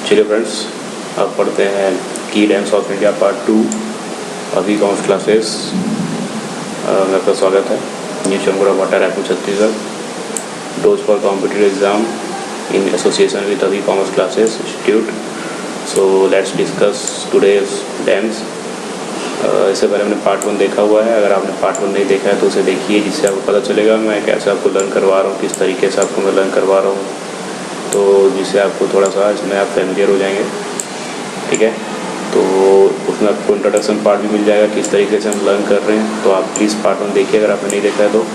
चलिए फ्रेंड्स, अब पढ़ते हैं की डैम्स ऑफ इंडिया पार्ट 2 अभी कॉमर्स क्लासेस। आपका स्वागत है new Changora water Raipur Chhattisgarh. Those for competitive exam in association with Abhi commerce classes institute. So let's discuss today's dams. इससे पहले हमने पार्ट 1 देखा हुआ है। अगर आपने पार्ट 1 नहीं देखा है तो उसे देखिए, जिससे आपको पता चलेगा मैं कैसे आपको लर्न करवा रहा हूँ, किस तरीके से आपको मैं लर्न करवा रहा हूँ, तो जिससे आपको थोड़ा सा इसमें आप फैमिलियर हो जाएंगे। ठीक है, तो उसमें आपको इंट्रोडक्शन पार्ट भी मिल जाएगा किस तरीके से हम लर्न कर रहे हैं। तो आप प्लीज़ पार्ट 1 देखिए अगर आपने नहीं देखा है तो।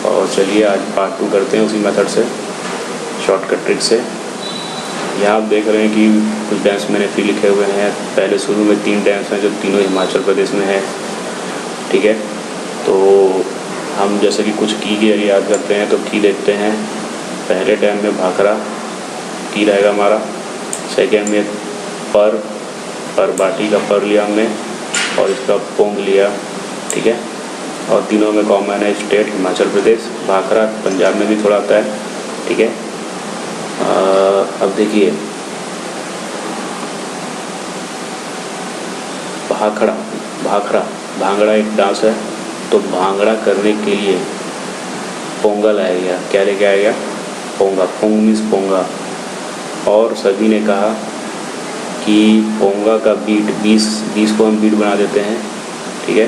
और चलिए आज पार्ट 2 करते हैं उसी मेथड से, शॉर्टकट ट्रिक से। यहाँ आप देख रहे हैं कि कुछ डैम्स मैंने फिर लिखे हुए हैं। पहले शुरू में 3 डैम्स हैं जो तीनों हिमाचल प्रदेश में है। ठीक है, तो हम जैसे कि कुछ की की याद करते हैं तो की देखते हैं। पहले डैम में भाखड़ा की रहेगा हमारा। सेकेंड में पर बाटी का पर लिया हमने और इसका पोंग लिया। ठीक है, और तीनों में कॉमन है स्टेट हिमाचल प्रदेश। भाखड़ा पंजाब में भी थोड़ा आता है। ठीक है, अब देखिए भांगड़ा एक डांस है। तो भांगड़ा करने के लिए पोंगा लाया गया। क्या लेके आया गया? पोंगा। पोंग मीन्स पोंगा। और सभी ने कहा कि पोंगा का बीट 20 को हम बीट बना देते हैं। ठीक है,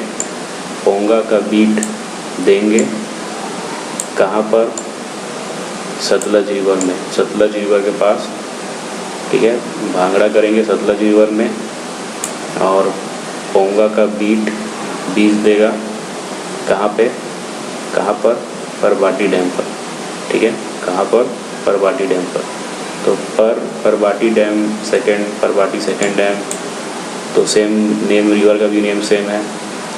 पोंगा का बीट देंगे कहाँ पर? सतलज रिवर में, सतलज रिवर के पास। ठीक है, भांगड़ा करेंगे सतलज रिवर में और पोंगा का बीट 20 देगा कहाँ पे? कहाँ पर? परबाटी डैम पर। ठीक है, कहाँ पर? परबाटी डैम पर। तो परबाटी डैम परबाटी सेकेंड डैम, तो सेम नेम, रिवर का भी नेम सेम है।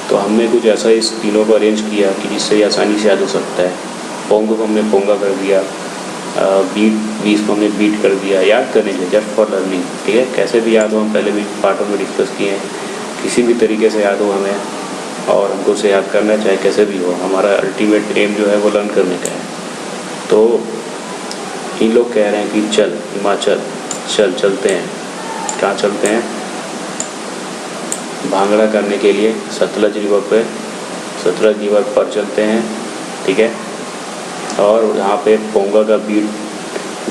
तो हमने कुछ ऐसा इस तीनों को अरेंज किया कि जिससे ये आसानी से याद हो सकता है। पोंग को हमने पोंगा कर दिया, बीट 20 को हमने बीट कर दिया, याद करने के लिए, जस्ट फॉर लर्निंग। ठीक है, कैसे भी याद हो, हम पहले भी पार्टों में डिस्कस किए हैं। किसी भी तरीके से याद हो हमें, और हमको उसे याद करना है चाहे कैसे भी हो। हमारा अल्टीमेट एम जो है वो लर्न करने का है। तो इन लोग कह रहे हैं कि चल हिमाचल चलते हैं। कहाँ चलते हैं? भांगड़ा करने के लिए सतलज रिवर पर चलते हैं। ठीक है, और यहाँ पे पोंगा का बीट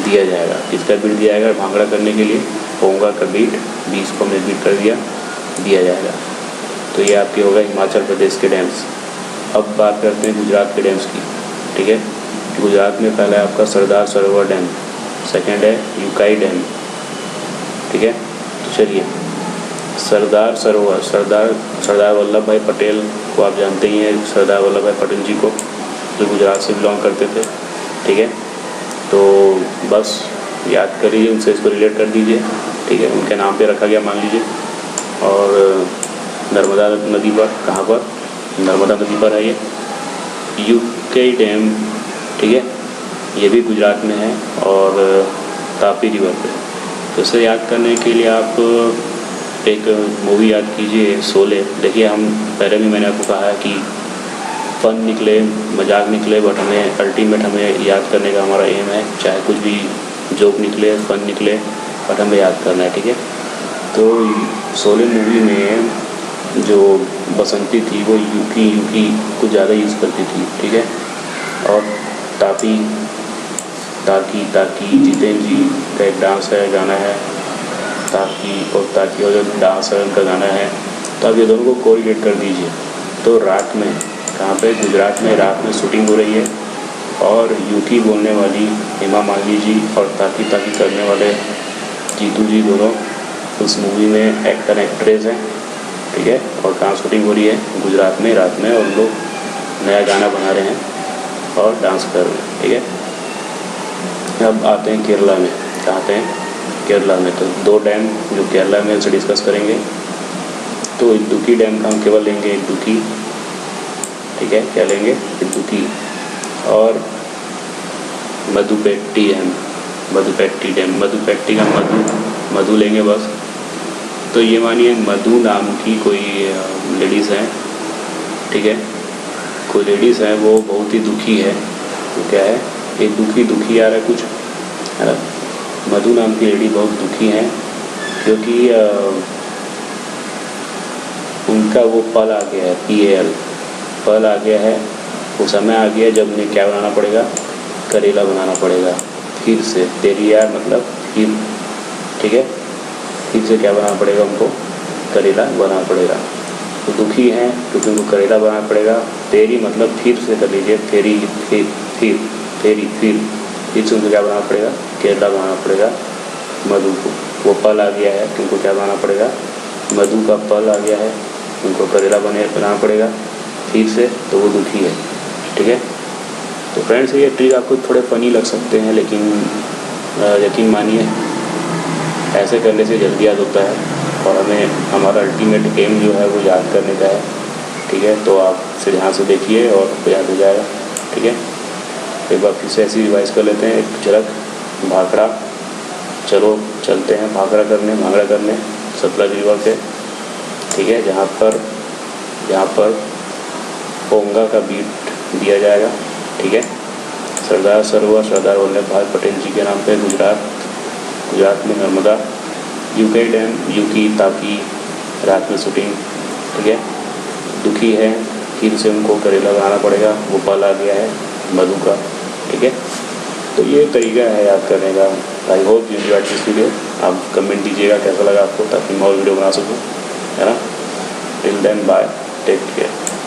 दिया जाएगा। किसका बीट दिया जाएगा भांगड़ा करने के लिए? पोंगा का बीट 20 को हमने बीट कर दिया जाएगा। तो ये आपके होगा हिमाचल प्रदेश के डैम्स। अब बात करते हैं गुजरात के डैम्स की। ठीक है, गुजरात में पहला है आपका सरदार सरोवर डैम, सेकंड है यूकाई डैम। ठीक है, तो चलिए सरदार सरोवर, सरदार वल्लभ भाई पटेल को आप जानते ही हैं, सरदार वल्लभ भाई पटेल जी को, जो गुजरात से बिलोंग करते थे। ठीक है, तो बस याद कर लीजिए, उनसे इसको रिलेट कर दीजिए। ठीक है, उनके नाम पे रखा गया मान लीजिए। और नर्मदा नदी पर, कहाँ पर? नर्मदा नदी पर है ये यूकाई डैम। ठीक है, ये भी गुजरात में है और तापी रिवर पे। तो इसे याद करने के लिए आप एक मूवी याद कीजिए, शोले। देखिए, हम पहले भी मैंने आपको कहा है कि फन निकले, मजाक निकले, बट हमें अल्टीमेट हमें याद करने का हमारा एम है। चाहे कुछ भी जोक निकले, फन निकले, बट हमें याद करना है। ठीक है, तो शोले मूवी में जो बसंती थी वो यूकी कुछ ज़्यादा यूज़ करती थी। ठीक है, और ताकी जितेंद्र जी का एक डांस है, गाना है ताकी और जो डांस है उनका गाना है। तो आप ये दोनों को कोरिलेट कर दीजिए। तो रात में, कहाँ पे? गुजरात में रात में शूटिंग हो रही है और यूकी बोलने वाली हेमा मालिनी जी और ताकी करने वाले जीतू जी दोनों उस मूवी में एक्टर एक्ट्रेस हैं। ठीक है, और कहाँ शूटिंग हो रही है? गुजरात में रात में, और लोग नया गाना बना रहे हैं और डांस कर रहे हैं। ठीक है, अब आते हैं केरला में। आते हैं केरला में, तो 2 डैम जो केरला में उनसे डिस्कस करेंगे। तो इडुक्की डैम का हम केवल लेंगे इडुक्की। ठीक है, क्या लेंगे? इडुक्की। और मधुपेट्टी डैम, मधुपेट्टी का मधु लेंगे बस। तो ये मानिए मधु नाम की कोई लेडीज़ हैं। ठीक है, कोई लेडीज़ है, वो बहुत ही दुखी है। तो क्या है? एक दुखी आ रहा है कुछ, है ना। मधु नाम की लेडी बहुत दुखी हैं क्योंकि उनका वो पल आ गया है, PAL पल आ गया है, वो समय आ गया जब उन्हें क्या बनाना पड़ेगा, करेला बनाना पड़ेगा फिर से। पेरियार मतलब फिर, ठीक है, फिर से क्या बनाना पड़ेगा उनको, करेला बनाना पड़ेगा। तो दुखी हैं क्योंकि उनको करेला बनाना पड़ेगा। पेरी मतलब फिर से कर लीजिए, फेरी फिर फिर फेरी फिर से उनको क्या बनाना पड़ेगा, केरला बनाना पड़ेगा मधु को। वो पल आ गया है कि उनको क्या बनाना पड़ेगा, मधु का पल आ गया है, उनको करेला बनाना पड़ेगा फिर से, तो वो दुखी है, ठीक है। तो फ्रेंड्स ये ट्रिक आपको थोड़े फनी लग सकते हैं, लेकिन यकीन मानिए ऐसे करने से जल्दी याद होता है और हमें हमारा अल्टीमेट एम जो है वो याद करने का है, ठीक है। तो आप इसे ध्यान से देखिए और आपको याद हो जाएगा, ठीक है। एक बार फिर से ऐसी रिवाइज कर लेते हैं, एक झलक भाखड़ा। चलो चलते हैं भांगड़ा करने सतलज रिवर पे, ठीक है, जहाँ पर पोंगा का बीट दिया जाएगा, ठीक है। सरदार सरोवर सरदार वल्लभ भाई पटेल जी के नाम पे गुजरात में नर्मदा, यूके डैम, यूकी तापी रात में शूटिंग, ठीक है। दुखी है फिर से उनको करेला बनाना पड़ेगा, वो पल आ गया है मधु का, ठीक है। तो ये तरीका है याद करने का। I hope you enjoyed this video. आप कमेंट दीजिएगा कैसा लगा आपको, ताकि मैं और वीडियो बना सकूँ, है ना। Till then bye, take care.